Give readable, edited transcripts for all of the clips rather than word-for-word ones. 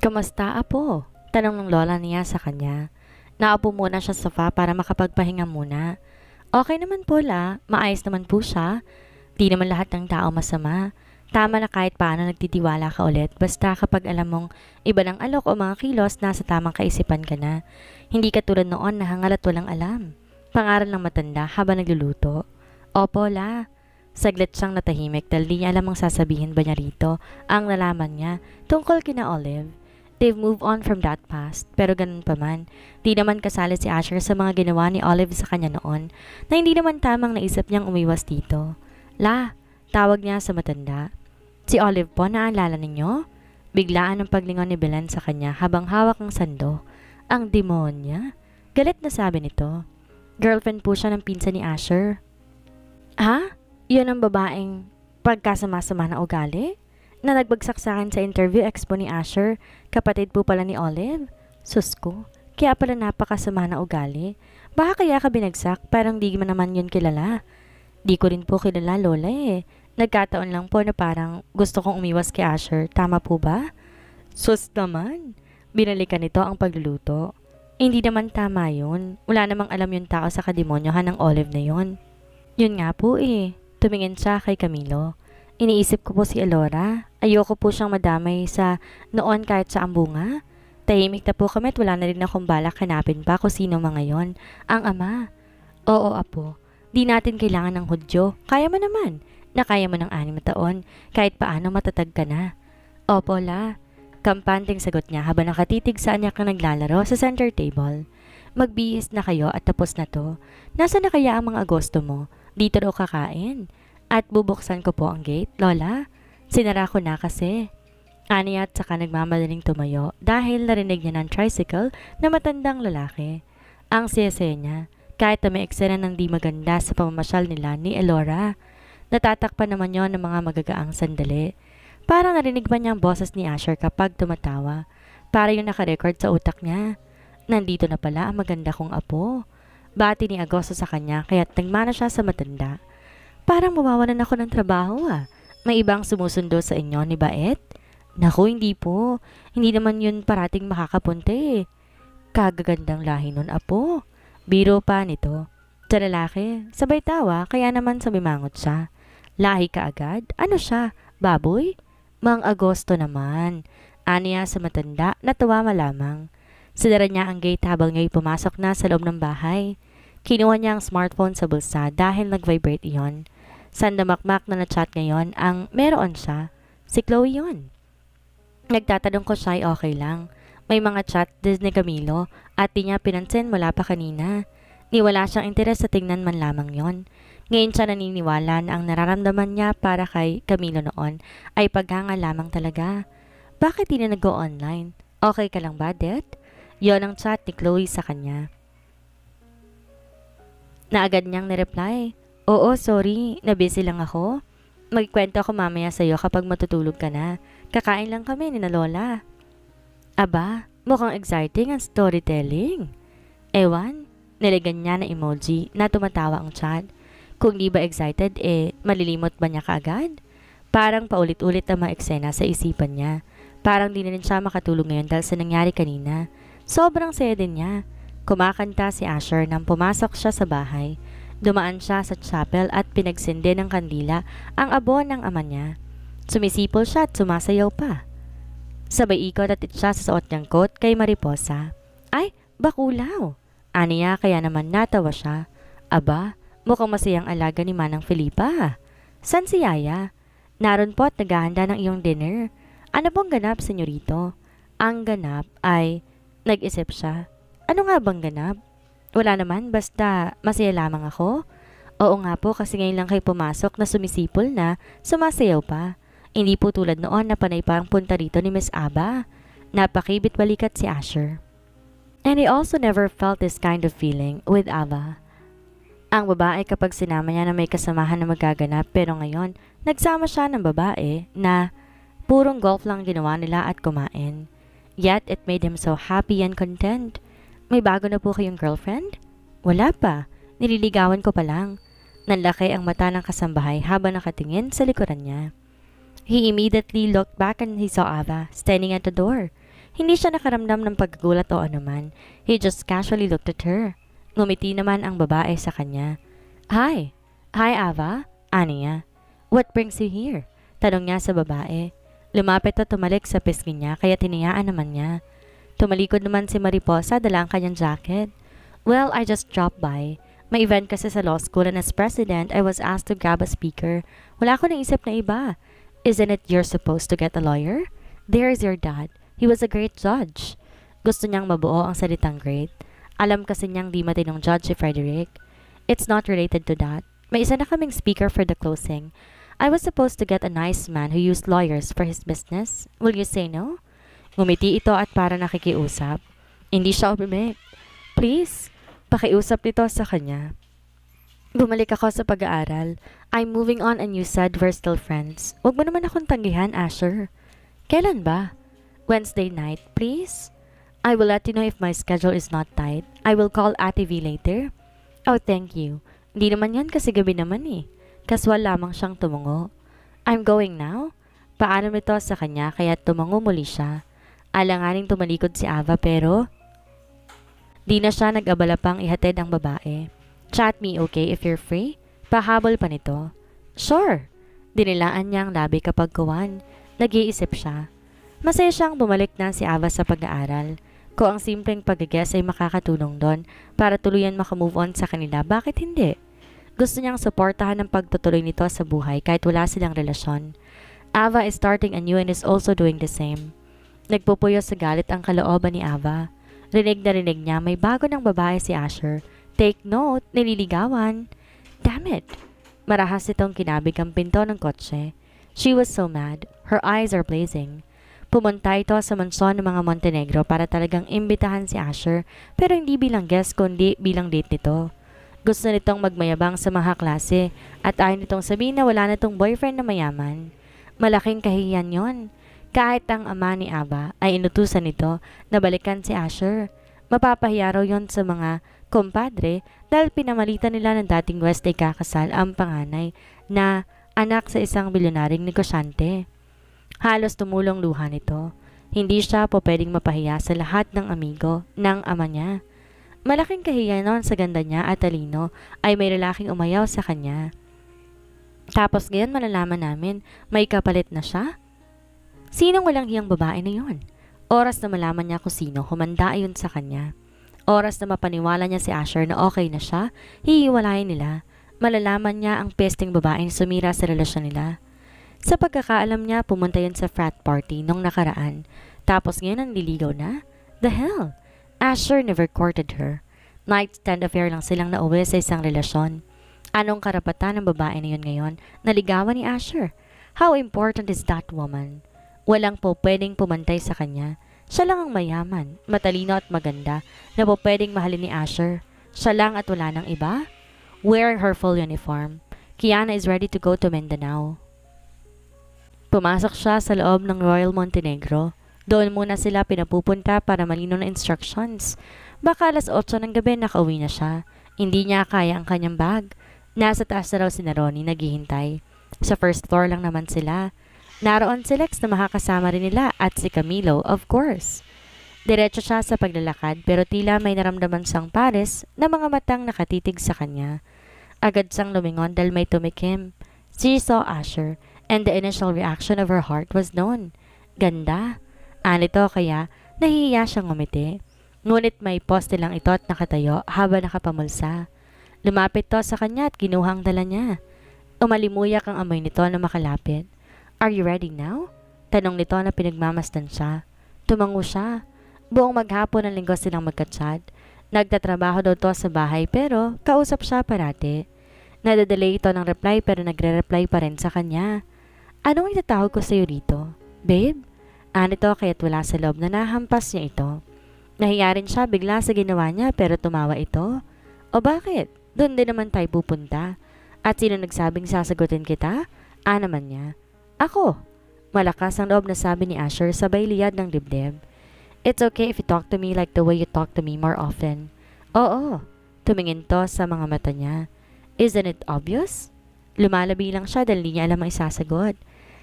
Kamusta, apo? Tanong ng lola niya sa kanya. Naupo muna siya sa sofa para makapagpahinga muna. Okay naman po maayos naman po siya. Di naman lahat ng tao masama. Tama na kahit paano nagtitiwala ka ulit basta kapag alam mong iba ng alok o mga kilos nasa tamang kaisipan ka na. Hindi ka tulad noon na hangal at walang alam. Pangaral ng matanda habang nagluluto. Opo Saglit siyang natahimik dahil di niya alam ang sasabihin ba niya rito ang nalaman niya tungkol kina Olive. They've moved on from that past, pero ganun pa man, di naman kasali si Asher sa mga ginawa ni Olive sa kanya noon na hindi naman tamang naisip niyang umiwas dito. Tawag niya sa matanda. Si Olive po, naalala ninyo? Biglaan ang paglingon ni Belen sa kanya habang hawak ang sando. Ang demonya? Galit na sabi nito. Girlfriend po siya ng pinsan ni Asher. Ha? Yun ang babaeng pagkasama-sama na ugali? Na nagbagsak sa akin sa interview expo ni Asher, kapatid po pala ni Olive? Sus ko, kaya pala napakasama na ugali. Baka kaya ka binagsak, parang di mo naman yun kilala. Di ko rin po kilala, lola Nagkataon lang po na parang gusto kong umiwas kay Asher, tama po ba? Sus naman, binalikan nito ang pagluluto. Hindi naman tama yun. Wala namang alam yung tao sa kademonyohan ng Olive na yun. Yun nga po Tumingin siya kay Camilo. Iniisip ko po si Elora. Ayoko po siyang madamay sa noon kahit sa ambunga. Tahimik na po kami at wala na rin akong balak hanapin pa kung sino mga yon. Ang ama. Oo, apo. Di natin kailangan ng hudyo. Kaya mo naman. Nakaya mo ng 6 na taon. Kahit paano matatag ka na. Opo, Kampanteng sagot niya habang nakatitig sa kanya kang naglalaro sa center table. Magbihis na kayo at tapos na to. Nasaan na kaya ang mga Agosto mo? Dito daw kakain. At bubuksan ko po ang gate, lola. Sinara ko na kasi. Aniya at saka nagmamadaling tumayo dahil narinig niya ng tricycle na matandang lalaki. Ang saya-saya niya, kahit na may eksena ng di maganda sa pamamasyal nila ni Elora. Natatakpan naman yon ng mga magagaang sandali. Parang narinig ba niya ang boses ni Asher kapag tumatawa. Para yung nakarecord sa utak niya. Nandito na pala ang maganda kong apo. Bati ni Agosto sa kanya kaya't nagmana siya sa matanda. Parang mawawalan ako ng trabaho May ibang sumusundo sa inyo ni Baet? Naku, hindi po. Hindi naman yun parating makakapunta Kagagandang lahi nun, apo. Biro pa nito. Sa lalaki, sabay tawa kaya naman sabimangot siya. Lahi ka agad? Ano siya? Baboy? Mang Agosto naman. Aniya sa matanda, natawa malamang. Sinara niya ang gate habang nga'y pumasok na sa loob ng bahay. Kinuha niya ang smartphone sa bulsa dahil nag-vibrate iyon. Sandamakmak na na-chat ngayon ang meron siya. Si Chloe yun. Nagtatanong ko siya ay okay lang. May mga chat din ni Camilo at di niya pinansin mula pa kanina. Niwala siyang interes sa tingnan man lamang yon. Ngayon siya naniniwala na ang nararamdaman niya para kay Camilo noon ay paghanga lamang talaga. Bakit di na nag-go online? Okay ka lang ba, Det? Yon ang chat ni Chloe sa kanya. Na agad niyang nireply. Oo, sorry. Nabusy lang ako. Magkwento ako mamaya sa'yo kapag matutulog ka na. Kakain lang kami ni na Lola. Aba, mukhang exciting ang storytelling. Ewan, niligan niya na emoji na tumatawa ang chat. Kung di ba excited, malilimot ba niya kaagad? Parang paulit-ulit ang mga eksena sa isipan niya. Parang di na rin siya makatulog ngayon dahil sa nangyari kanina. Sobrang saya din niya. Kumakanta si Asher nang pumasok siya sa bahay. Dumaan siya sa chapel at pinagsindi ng kandila ang abo ng ama niya. Sumisipol siya at sumasayaw pa. Sabay ikot at itsa sa suot niyang coat kay Mariposa. Ay, bakulaw! Aniya kaya naman natawa siya. Aba, mukhang masayang alaga ni Manang Felipa. San si Yaya? Naroon po at naghahanda ng iyong dinner. Ano bang ganap, senyorito? Ang ganap ay... Nag-isip siya. Ano nga bang ganap? Wala naman, basta masaya lamang ako. Oo nga po kasi ngayon lang kayo pumasok na sumisipol na, sumasayaw pa. Hindi po tulad noon na panay parang punta rito ni Miss Aba. Napakibit balikat si Asher. And I also never felt this kind of feeling with Ava. Ang babae kapag sinama niya na may kasamahan na magaganap pero ngayon, nagsama siya ng babae na purong golf lang ginawa nila at kumain. Yet it made him so happy and content. May bago na po kayong girlfriend? Wala pa. Nililigawan ko pa lang. Nanlaki ang mata ng kasambahay habang nakatingin sa likuran niya. He immediately looked back and he saw Ava standing at the door. Hindi siya nakaramdam ng paggulat o anuman. He just casually looked at her. Ngumiti naman ang babae sa kanya. Hi! Hi, Ava? Ani niya. What brings you here? Tanong niya sa babae. Lumapit at tumalik sa pisngi niya kaya tiniyaan naman niya. Tumalikod naman si Mariposa dala ang kanyang jacket. Well, I just dropped by. May event kasi sa law school and as president, I was asked to grab a speaker. Wala ko naisip na iba. Isn't it you're supposed to get a lawyer? There's your dad. He was a great judge. Gusto niyang mabuo ang salitang great. Alam kasi niyang di matinong judge si Frederick. It's not related to that. May isa na kaming speaker for the closing. I was supposed to get a nice man who used lawyers for his business. Will you say no? Ngumiti ito at para nakikiusap. Hindi siya umimik. Please, pakiusap nito sa kanya. Bumalik ako sa pag-aaral. I'm moving on and you said we're still friends. Huwag mo naman akong tanggihan, Asher. Kailan ba? Wednesday night, please? I will let you know if my schedule is not tight. I will call Ate V later. Oh, thank you. Hindi naman yan kasi gabi naman eh. Kaswal lamang siyang tumungo. I'm going now? Paalam ito sa kanya kaya tumango muli siya. Alanganing tumalikod si Ava pero di na siya nag-abala pang ihatid ang babae. Chat me okay if you're free? Pahabol pa nito. Sure. Dinilaan niya ang labi kapag kuwan. Nag-iisip siya. Masaya siyang bumalik na si Ava sa pag-aaral. Kung ang simpleng pag-guess ay makakatulong doon para tuluyan makamove on sa kanila, bakit hindi? Gusto niyang suportahan ang pagtutuloy nito sa buhay kahit wala silang relasyon. Ava is starting anew and is also doing the same. Nagpupuyo sa galit ang kalooban ni Ava. Rinig na rinig niya may bago ng babae si Asher. Take note, nililigawan. Damn it! Marahas itong kinabig ang pinto ng kotse. She was so mad. Her eyes are blazing. Pumunta ito sa mansyon ng mga Montenegro para talagang imbitahan si Asher pero hindi bilang guest kundi bilang date nito. Gusto nitong magmayabang sa mga klase at ayaw nitong sabihin na wala na itong boyfriend na mayaman. Malaking kahihiyan yon. Kahit ang ama ni Ava ay inutusan nito na balikan si Asher. Mapapahiya raw yon sa mga kumpadre dahil pinamalitan nila ng dating West ay kakasal ang panganay na anak sa isang bilyonaring negosyante. Halos tumulong luha nito. Hindi siya po pwedeng mapahiya sa lahat ng amigo ng ama niya. Malaking kahiya noon sa ganda niya at talino ay may lalaking umayaw sa kanya. Tapos ngayon malalaman namin may kapalit na siya? Sinong walang hiyang babae na yun? Oras na malaman niya kung sino, humanda ayon sa kanya. Oras na mapaniwala niya si Asher na okay na siya, hihiwalayin nila. Malalaman niya ang pesting babaeng sumira sa relasyon nila. Sa pagkakaalam niya, pumunta yun sa frat party nung nakaraan. Tapos ngayon ang liligaw na? The hell? Asher never courted her. Nightstand affair lang silang nauwi sa isang relasyon. Anong karapatan ng babae na yun ngayon na ligawan ni Asher? How important is that woman? Walang po pwedeng pumantay sa kanya. Siya lang ang mayaman, matalino at maganda na po pwedeng mahalin ni Asher. Siya lang at wala nang iba? Wear her full uniform. Kiana is ready to go to Mindanao. Pumasok siya sa loob ng Royal Montenegro. Doon muna sila pinapupunta para malino na instructions. Baka alas 8 ng gabi nakauwi na siya. Hindi niya kaya ang kanyang bag. Nasa taas na raw si Ronnie naghihintay. Sa first floor lang naman sila. Naroon si Lex na makakasama rin nila at si Camilo, of course. Diretso siya sa paglalakad pero tila may naramdaman siyang pares na mga matang nakatitig sa kanya. Agad siyang lumingon dahil may tumikim. She saw Asher and the initial reaction of her heart was known. Ganda. Anito kaya nahihiya siyang ngumiti. Ngunit may poste lang ito at nakatayo habang nakapamulsa. Lumapit to sa kanya at kinuhang dala niya. Umalimuyak ang amoy nito na makalapit. Are you ready now? Tanong nito na pinagmamasdan siya. Tumango siya. Buong maghapon ng linggo silang magka-chat. Nagtatrabaho daw to sa bahay pero kausap siya parati. Nadadelay ito ng reply pero nagre-reply pa rin sa kanya. Anong itatawag ko sa'yo rito? Babe? Anito kaya't wala sa loob na nahampas niya ito. Nahiya rin siya bigla sa ginawa niya pero tumawa ito. O bakit? Doon din naman tayo pupunta. At sino nagsabing sasagutin kita? Naman niya. Ako. Malakas ang loob na sabi ni Asher sabay liyad ng dibdib. It's okay if you talk to me like the way you talk to me more often. Oo. Tumingin to sa mga mata niya. Isn't it obvious? Lumalabi lang siya dahil di niya alam ang isasagot.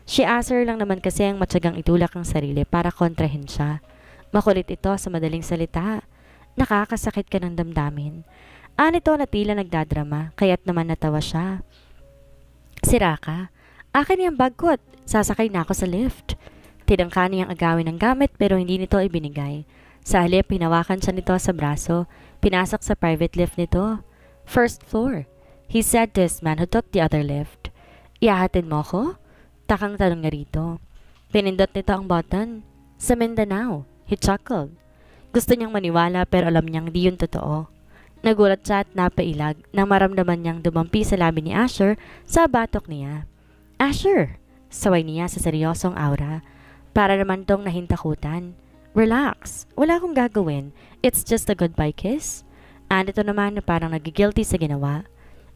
Si Asher lang naman kasi ang matyagang itulak ang sarili para kontrahin siya. Makulit ito sa madaling salita. Nakakasakit ka ng damdamin. Nito na tila nagdadrama, kaya't naman natawa siya. Sira ka. Akin yung bag ko at sasakay na ako sa lift. Tinangka niyang agawin ng gamit pero hindi nito ibinigay. Sa halip, hinawakan siya nito sa braso, pinasok sa private lift nito. First floor, he said to his man who took the other lift. Ihahatid mo ko? Takang tanong niya rito. Pinindot nito ang button. Sa Mindanao, he chuckled. Gusto niyang maniwala pero alam niyang di yun totoo. Nagulat siya at napailag nang maramdaman niyang dumampi sa labi ni Asher sa batok niya. Asher! Saway niya sa seryosong aura. Para naman tong nahintakutan. Relax. Wala akong gagawin. It's just a goodbye kiss. Ito naman na parang nagigilty sa ginawa.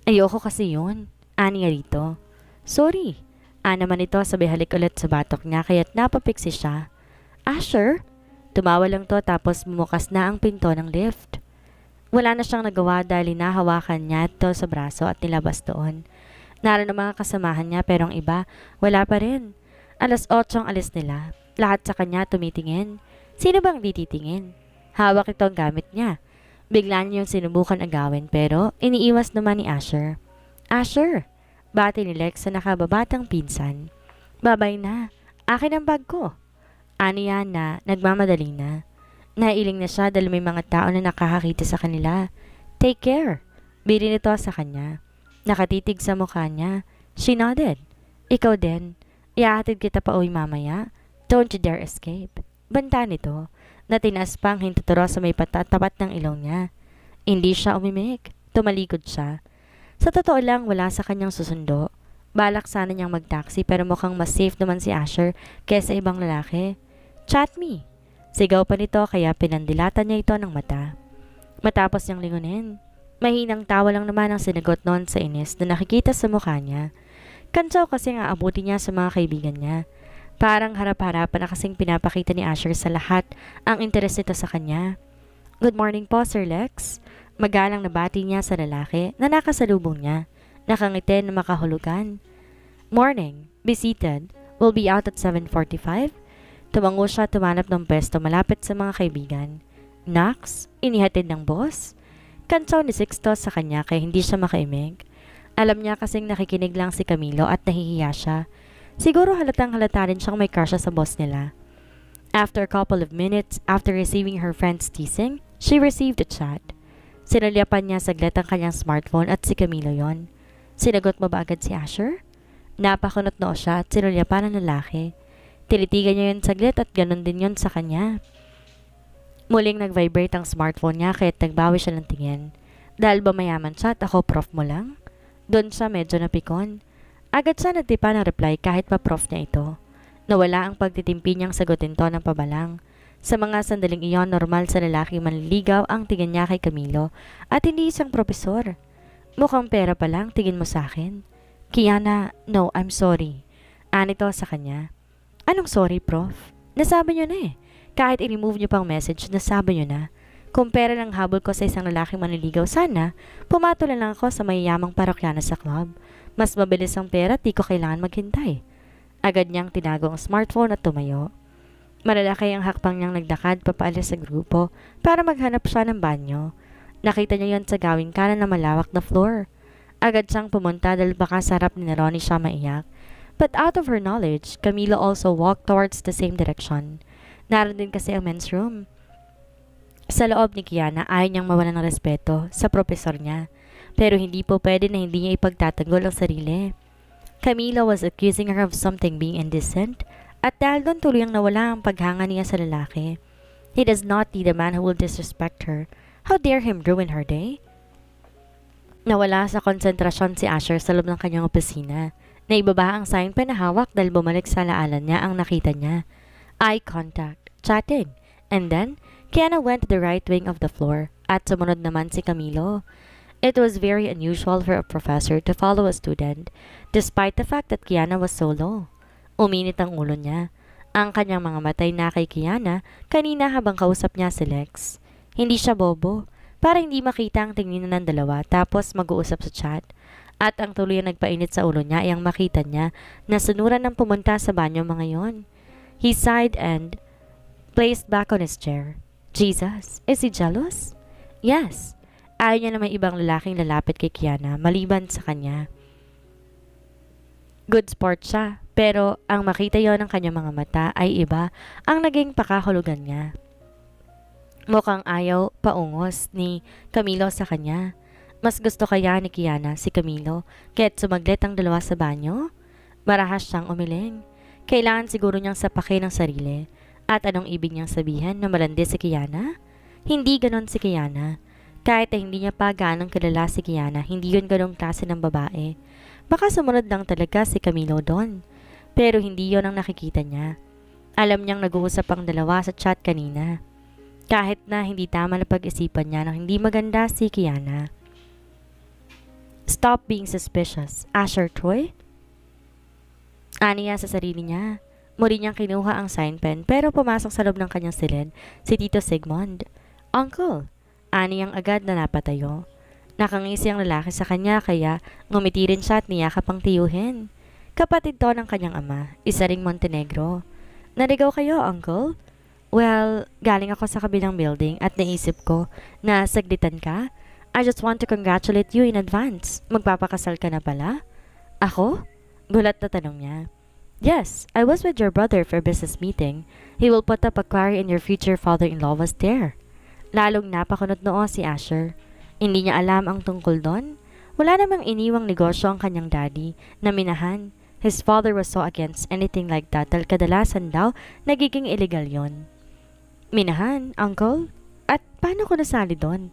Ayoko kasi yun. Niya rito. Sorry. Naman ito sabay halik ulit sa batok niya kaya't napapiksi siya. Asher? Tumawa lang to tapos bumukas na ang pinto ng lift. Wala na siyang nagawa dahil hinahawakan niya ito sa braso at nilabas doon. Naroon ang mga kasamahan niya pero ang iba, wala pa rin. 8:00 ang alis nila. Lahat sa kanya tumitingin. Sino bang di titingin? Hawak ito ang gamit niya. Bigla niya yung sinubukan agawin pero iniiwas naman ni Asher. Asher! Bati ni Lex sa nakababatang pinsan. Babay na. Akin ang bag ko. Aniya na nagmamadali na. Nailing na siya dahil may mga tao na nakakakita sa kanila. Take care. Biri nito sa kanya. Nakatitig sa mukha niya. She nodded. Ikaw din. Iahatid kita pa uwi mamaya. Don't you dare escape. Banta nito, na tinaas pang hintuturo sa may patatapat ng ilong niya. Hindi siya umimik. Tumalikod siya. Sa totoo lang, wala sa kanyang susundo. Balak sana niyang mag-taxi pero mukhang mas safe naman si Asher kaysa ibang lalaki. Chat me. Sigaw pa nito kaya pinandilatan niya ito ng mata. Matapos niyang lingunin, mahinang tawa lang naman ang sinagot noon sa inis na nakikita sa mukha niya. Kantsaw kasi nga abuti niya sa mga kaibigan niya. Parang harap-harapan na kasing pinapakita ni Asher sa lahat ang interes nito sa kanya. Good morning po, Sir Lex. Magalang na bati niya sa lalaki na nakasalubong niya. Nakangiti na makahulugan. Morning. Be seated. We'll be out at 7:45. Tumango siya tumanap ng pwesto malapit sa mga kaibigan. Knox? Inihatid ng boss? Kantsaw ni Sixto sa kanya kaya hindi siya makaimig. Alam niya kasing nakikinig lang si Camilo at nahihiya siya. Siguro halatang halata rin siyang may crush sa boss nila. After a couple of minutes after receiving her friend's teasing, she received a chat. Sinalyapan niya saglit ang kanyang smartphone at si Camilo yon. Sinagot mo ba agad si Asher? Napakunot noo siya at sinalyapan ng lalaki. Tilitigan niya yun saglit at ganun din yon sa kanya. Muling nag-vibrate ang smartphone niya kaya't nagbawi siya ng tingin. Dahil ba mayaman siya at ako prof mo lang? Doon siya medyo napikon. Agad siya nagtipa ng reply kahit pa prof niya ito. Nawala ang pagtitimpi niyang sagutin to ng pabalang. Sa mga sandaling iyon, normal sa lalaki manliligaw ang tingin niya kay Camilo at hindi isang propesor. Mukhang pera pa lang, tingin mo sa akin. Kiana, no, I'm sorry. Anito sa kanya. Anong sorry, prof? Nasabi niyo na eh. Kahit i-remove niyo pang message, nasabi niyo na. Kung pera lang habol ko sa isang lalaki manliligaw sana, pumatulan lang ako sa mayayamang parokyana sa club. Mas mabilis ang pera at di ko kailangan maghintay. Agad niyang tinago ang smartphone at tumayo. Malalaki ang hakbang niyang nagdakad papaalis sa grupo para maghanap siya ng banyo. Nakita niya yon sa gawing kanan na malawak na floor. Agad siyang pumunta dahil baka sa harap ni Ronnie siya maiyak. But out of her knowledge, Camila also walked towards the same direction. Naroon din kasi ang men's room. Sa loob ni Kiana, ayaw niyang mawala ng respeto sa propesor niya. Pero hindi po pwede na hindi niya ipagtatanggol ang sarili. Camila was accusing her of something being indecent at dahil doon tuluyang nawala ang paghanga niya sa lalaki. He does not need a man who will disrespect her. How dare him ruin her day? Nawala sa konsentrasyon si Asher sa loob ng kanyang opisina. Naibaba ang sign pen na hawak dahil bumalik sa laalan niya ang nakita niya. Eye contact, chatting, and then Kiana went to the right wing of the floor at sumunod naman si Camilo. It was very unusual for a professor to follow a student, despite the fact that Kiana was solo. Uminit ang ulo niya. Ang kanyang mga matay na kay Kiana kanina habang kausap niya si Lex. Hindi siya bobo, para hindi makita ang tingin ng dalawa tapos mag-uusap sa chat. At ang tuloy na nagpainit sa ulo niya ay ang makita niya na sunuran ng pumunta sa banyo mga yon. He sighed and placed back on his chair. Jesus, is he jealous? Yes. Ayaw niya na may ibang lalaking lalapit kay Kiana maliban sa kanya. Good sport siya, pero ang makita yon ng kanyang mga mata ay iba ang naging pakahulugan niya. Mukhang ayaw paungos ni Camilo sa kanya. Mas gusto kaya ni Kiana si Camilo kaya't sumaglit ang dalawa sa banyo? Marahas siyang umiling. Kailangan siguro niyang sapakin ang sarili. At anong ibig niyang sabihin na malandi si Kiana? Hindi ganon si Kiana. Kahit na hindi niya pa gaanong kilala si Kiana, hindi yun ganong klase ng babae. Baka sumunod lang talaga si Camilo doon. Pero hindi yon ang nakikita niya. Alam niyang nag-uusap ang dalawa sa chat kanina. Kahit na hindi tama na pag-isipan niya ng hindi maganda si Kiana. Stop being suspicious, Asher Troy. Aniya sa sarili niya. Muli niyang kinuha ang sign pen pero pumasok sa loob ng kanyang silid si Tito Sigmund. Uncle, aniyang agad na napatayo. Nakangisi ang lalaki sa kanya kaya ngumiti rin siya at niyakap ang tiyuhin. Kapatid to ng kanyang ama, isa ring Montenegro. Naligaw kayo, Uncle? Well, galing ako sa kabilang building at naisip ko na saglitan ka. I just want to congratulate you in advance. Magpapakasal ka na pala? Ako? Gulat na tanong niya. Yes, I was with your brother for a business meeting. He will put up a quarry and your future father-in-law was there. Lalong napakunot noo si Asher. Hindi niya alam ang tungkol doon. Wala namang iniwang negosyo ang kanyang daddy na minahan. His father was so against anything like that dahil kadalasan daw nagiging illegal yon. Minahan, Uncle? At paano ko nasali doon?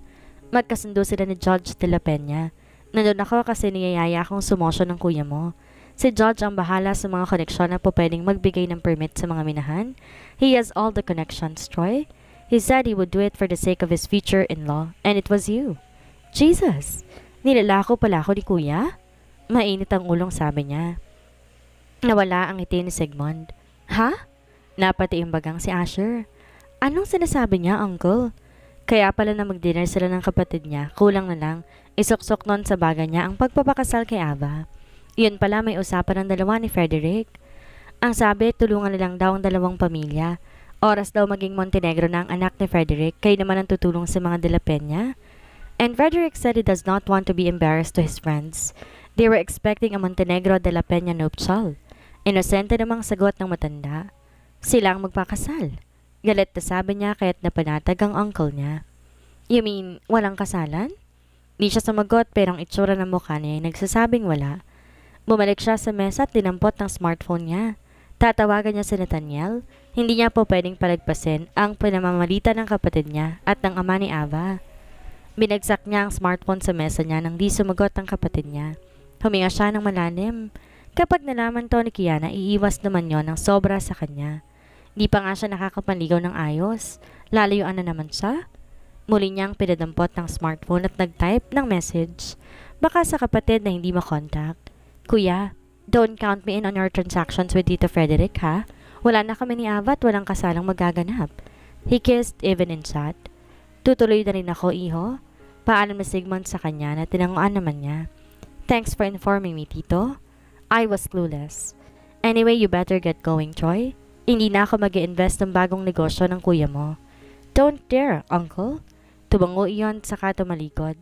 Magkasundo sila ni Judge de la Peña. Nandun ako kasi niyayaya akong sumosyo ng kuya mo. Si Judge ang bahala sa mga koneksyon na po pwedeng magbigay ng permit sa mga minahan. He has all the connections, Troy. He said he would do it for the sake of his future-in-law, and it was you. Jesus! Nilalako pala ako ni kuya? Mainit ang ulong sabi niya. Nawala ang ngiti ni Sigmund. Ha? Napatiimbagang si Asher. Anong sinasabi niya, Uncle? Kaya pala na mag-dinner sila ng kapatid niya, kulang na lang, isuksok nun sa baga niya ang pagpapakasal kay Ava. Yun pala may usapan ng dalawa ni Frederick. Ang sabi, tulungan na lang daw ang dalawang pamilya. Oras daw maging Montenegro na ang anak ni Frederick, kayo naman ang tutulong sa mga de la Peña. And Frederick said he does not want to be embarrassed to his friends. They were expecting a Montenegro de la Peña nuptial. Inosente namang sagot ng matanda. Sila ang magpakasal. Galit na sabi niya kaya't napanatag ang uncle niya. You mean, walang kasalan? Di siya sumagot pero ang itsura ng mukha niya ay nagsasabing wala. Bumalik siya sa mesa at dinampot ng smartphone niya. Tatawagan niya si Nathaniel. Hindi niya po pwedeng palagpasin ang pinamamalitan ng kapatid niya at ng ama ni Ava. Binagsak niya ang smartphone sa mesa niya nang di sumagot ang kapatid niya. Huminga siya ng malalim. Kapag nalaman to ni Kiana, iiwas naman yon ng sobra sa kanya. Di pa nga siya nakakapanligaw ng ayos. Lalayuan na naman siya. Muli niyang pinadampot ng smartphone at nag-type ng message. Baka sa kapatid na hindi makontak. Kuya, don't count me in on your transactions with Tito Frederick, ha? Wala na kami ni Ava at walang kasalang magaganap. He kissed even in chat. Tutuloy na rin ako, iho. Paalam na Sigmund sa kanya na tinanguan naman niya. Thanks for informing me, Tito. I was clueless. Anyway, you better get going, Troy. Hindi na ako mag-i-invest ng bagong negosyo ng kuya mo. Don't dare, Uncle. Tubango iyon saka tumalikod.